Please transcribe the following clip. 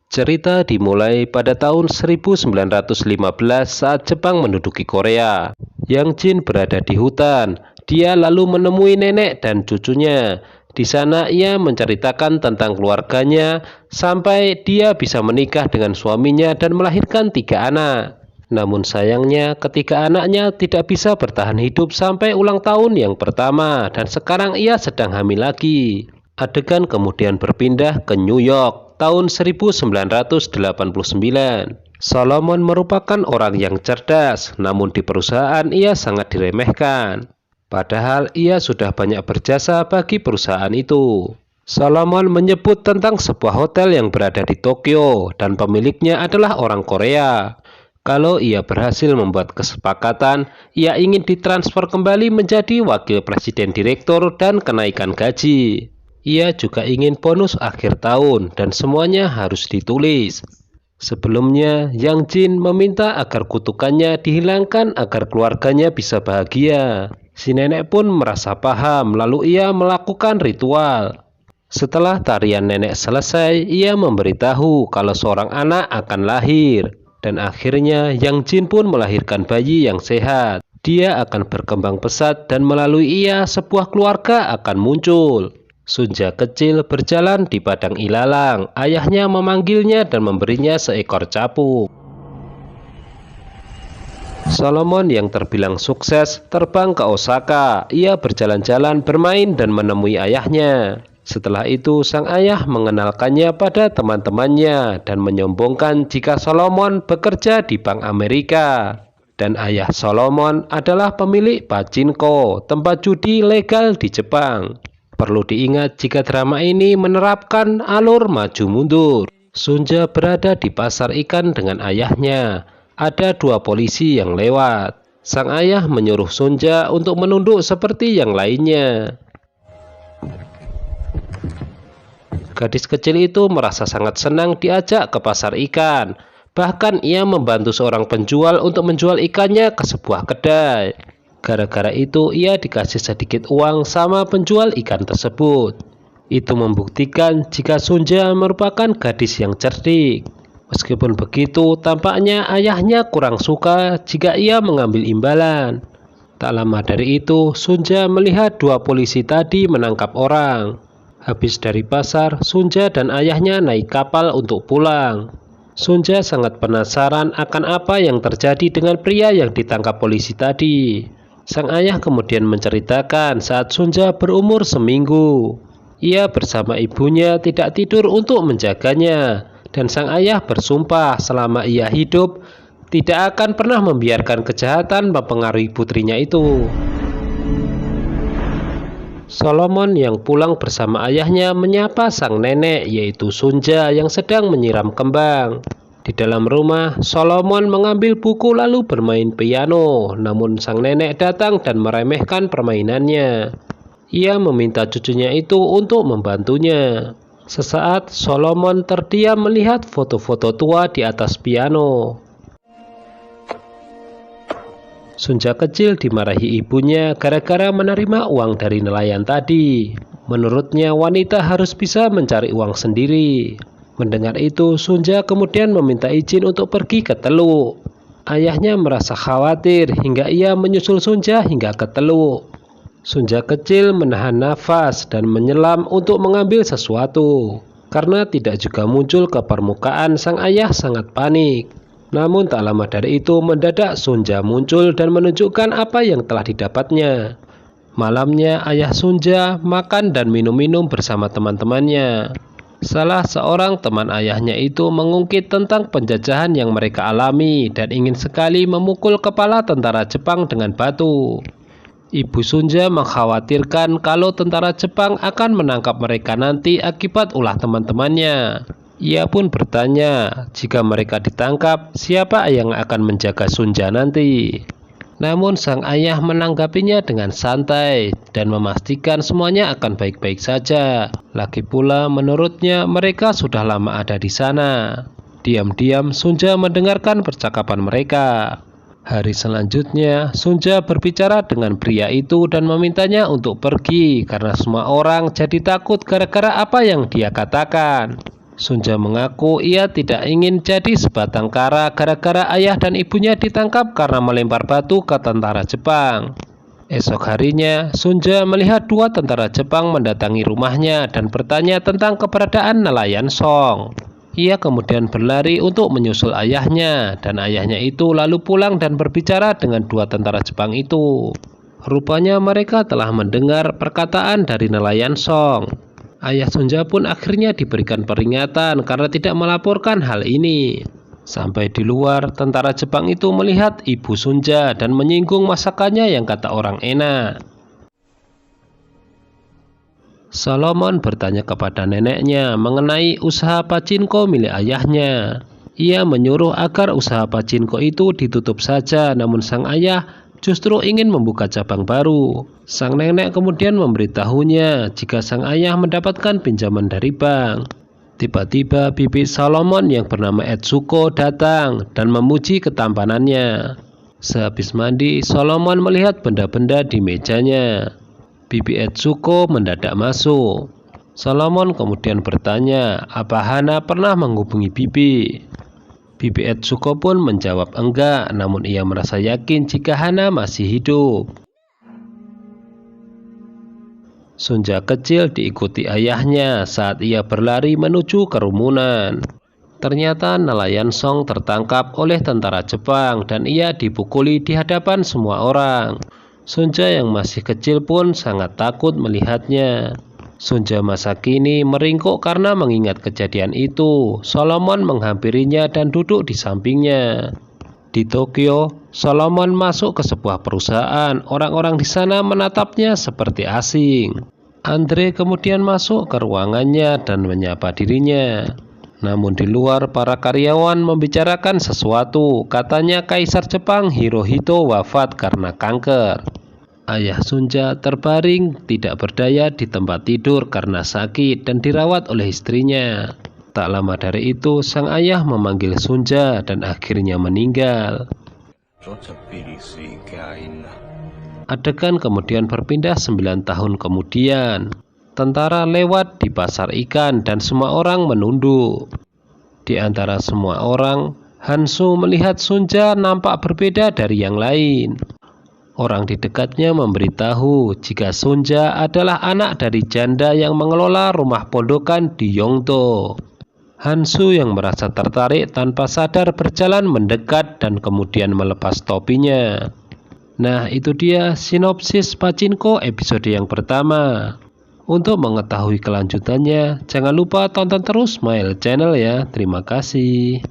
Cerita dimulai pada tahun 1915 saat Jepang menduduki Korea. Yang Jin berada di hutan. Dia lalu menemui nenek dan cucunya. Di sana ia menceritakan tentang keluarganya sampai dia bisa menikah dengan suaminya dan melahirkan 3 anak. Namun sayangnya ketika anaknya tidak bisa bertahan hidup sampai ulang tahun yang pertama dan sekarang ia sedang hamil lagi. Adegan kemudian berpindah ke New York tahun 1989. Solomon merupakan orang yang cerdas, namun di perusahaan ia sangat diremehkan. Padahal ia sudah banyak berjasa bagi perusahaan itu. Solomon menyebut tentang sebuah hotel yang berada di Tokyo dan pemiliknya adalah orang Korea. Kalau ia berhasil membuat kesepakatan, ia ingin ditransfer kembali menjadi wakil presiden direktur dan kenaikan gaji. Ia juga ingin bonus akhir tahun dan semuanya harus ditulis. Sebelumnya, Yang Jin meminta agar kutukannya dihilangkan agar keluarganya bisa bahagia. Si nenek pun merasa paham, lalu ia melakukan ritual. Setelah tarian nenek selesai, ia memberitahu kalau seorang anak akan lahir. Dan akhirnya Yang Jin pun melahirkan bayi yang sehat. Dia akan berkembang pesat dan melalui ia sebuah keluarga akan muncul. Sunja kecil berjalan di padang ilalang. Ayahnya memanggilnya dan memberinya seekor capung. Solomon yang terbilang sukses terbang ke Osaka. Ia berjalan-jalan, bermain dan menemui ayahnya. Setelah itu sang ayah mengenalkannya pada teman-temannya dan menyombongkan jika Solomon bekerja di Bank Amerika. Dan ayah Solomon adalah pemilik pachinko, tempat judi legal di Jepang. Perlu diingat jika drama ini menerapkan alur maju mundur. Sunja berada di pasar ikan dengan ayahnya. Ada 2 polisi yang lewat. Sang ayah menyuruh Sunja untuk menunduk seperti yang lainnya. Gadis kecil itu merasa sangat senang diajak ke pasar ikan. Bahkan ia membantu seorang penjual untuk menjual ikannya ke sebuah kedai. Gara-gara itu ia dikasih sedikit uang sama penjual ikan tersebut. Itu membuktikan jika Sunja merupakan gadis yang cerdik. Meskipun begitu, tampaknya ayahnya kurang suka jika ia mengambil imbalan. Tak lama dari itu, Sunja melihat 2 polisi tadi menangkap orang. Habis dari pasar, Sunja dan ayahnya naik kapal untuk pulang. Sunja sangat penasaran akan apa yang terjadi dengan pria yang ditangkap polisi tadi. Sang ayah kemudian menceritakan saat Sunja berumur seminggu. Ia bersama ibunya tidak tidur untuk menjaganya. Dan sang ayah bersumpah selama ia hidup tidak akan pernah membiarkan kejahatan mempengaruhi putrinya itu. Solomon yang pulang bersama ayahnya menyapa sang nenek yaitu Sunja yang sedang menyiram kembang. Di dalam rumah, Solomon mengambil buku lalu bermain piano, namun sang nenek datang dan meremehkan permainannya. Ia meminta cucunya itu untuk membantunya. Sesaat Solomon terdiam melihat foto-foto tua di atas piano. Sunja kecil dimarahi ibunya gara-gara menerima uang dari nelayan tadi. Menurutnya wanita harus bisa mencari uang sendiri. Mendengar itu, Sunja kemudian meminta izin untuk pergi ke Teluk. Ayahnya merasa khawatir hingga ia menyusul Sunja hingga ke Teluk. Sunja kecil menahan nafas dan menyelam untuk mengambil sesuatu. Karena tidak juga muncul ke permukaan, sang ayah sangat panik. Namun tak lama dari itu mendadak Sunja muncul dan menunjukkan apa yang telah didapatnya. Malamnya ayah Sunja makan dan minum-minum bersama teman-temannya. Salah seorang teman ayahnya itu mengungkit tentang penjajahan yang mereka alami dan ingin sekali memukul kepala tentara Jepang dengan batu. Ibu Sunja mengkhawatirkan kalau tentara Jepang akan menangkap mereka nanti akibat ulah teman-temannya. Ia pun bertanya, jika mereka ditangkap, siapa yang akan menjaga Sunja nanti? Namun sang ayah menanggapinya dengan santai dan memastikan semuanya akan baik-baik saja. Lagi pula menurutnya mereka sudah lama ada di sana. Diam-diam Sunja mendengarkan percakapan mereka. Hari selanjutnya Sunja berbicara dengan pria itu dan memintanya untuk pergi karena semua orang jadi takut gara-gara apa yang dia katakan. Sunja mengaku ia tidak ingin jadi sebatang kara gara-gara ayah dan ibunya ditangkap karena melempar batu ke tentara Jepang. Esok harinya, Sunja melihat dua tentara Jepang mendatangi rumahnya dan bertanya tentang keberadaan nelayan Song. Ia kemudian berlari untuk menyusul ayahnya, dan ayahnya itu lalu pulang dan berbicara dengan dua tentara Jepang itu. Rupanya mereka telah mendengar perkataan dari nelayan Song. Ayah Sunja pun akhirnya diberikan peringatan karena tidak melaporkan hal ini. Sampai di luar, tentara Jepang itu melihat ibu Sunja dan menyinggung masakannya yang kata orang enak. Solomon bertanya kepada neneknya mengenai usaha pachinko milik ayahnya. Ia menyuruh agar usaha pachinko itu ditutup saja, namun sang ayah justru ingin membuka cabang baru. Sang nenek kemudian memberitahunya jika sang ayah mendapatkan pinjaman dari bank. Tiba-tiba bibi Solomon yang bernama Etsuko datang dan memuji ketampanannya. Sehabis mandi, Solomon melihat benda-benda di mejanya. Bibi Etsuko mendadak masuk. Solomon kemudian bertanya, apa Hana pernah menghubungi bibi? Bibi Etsuko pun menjawab enggak, namun ia merasa yakin jika Hana masih hidup. Sunja kecil diikuti ayahnya saat ia berlari menuju kerumunan. Ternyata nelayan Song tertangkap oleh tentara Jepang dan ia dipukuli di hadapan semua orang. Sunja yang masih kecil pun sangat takut melihatnya. Sunja masa kini meringkuk karena mengingat kejadian itu. Solomon menghampirinya dan duduk di sampingnya. Di Tokyo, Solomon masuk ke sebuah perusahaan. Orang-orang di sana menatapnya seperti asing. Andre kemudian masuk ke ruangannya dan menyapa dirinya. Namun di luar, para karyawan membicarakan sesuatu. Katanya Kaisar Jepang Hirohito wafat karena kanker. Ayah Sunja terbaring tidak berdaya di tempat tidur karena sakit dan dirawat oleh istrinya. Tak lama dari itu, sang ayah memanggil Sunja dan akhirnya meninggal. Adegan kemudian berpindah 9 tahun kemudian. Tentara lewat di pasar ikan dan semua orang menunduk. Di antara semua orang, Hansu melihat Sunja nampak berbeda dari yang lain. Orang di dekatnya memberitahu jika Sunja adalah anak dari janda yang mengelola rumah pondokan di Yongto. Hansu yang merasa tertarik tanpa sadar berjalan mendekat dan kemudian melepas topinya. Nah, itu dia sinopsis Pachinko episode yang pertama. Untuk mengetahui kelanjutannya, jangan lupa tonton terus Smile Channel ya. Terima kasih.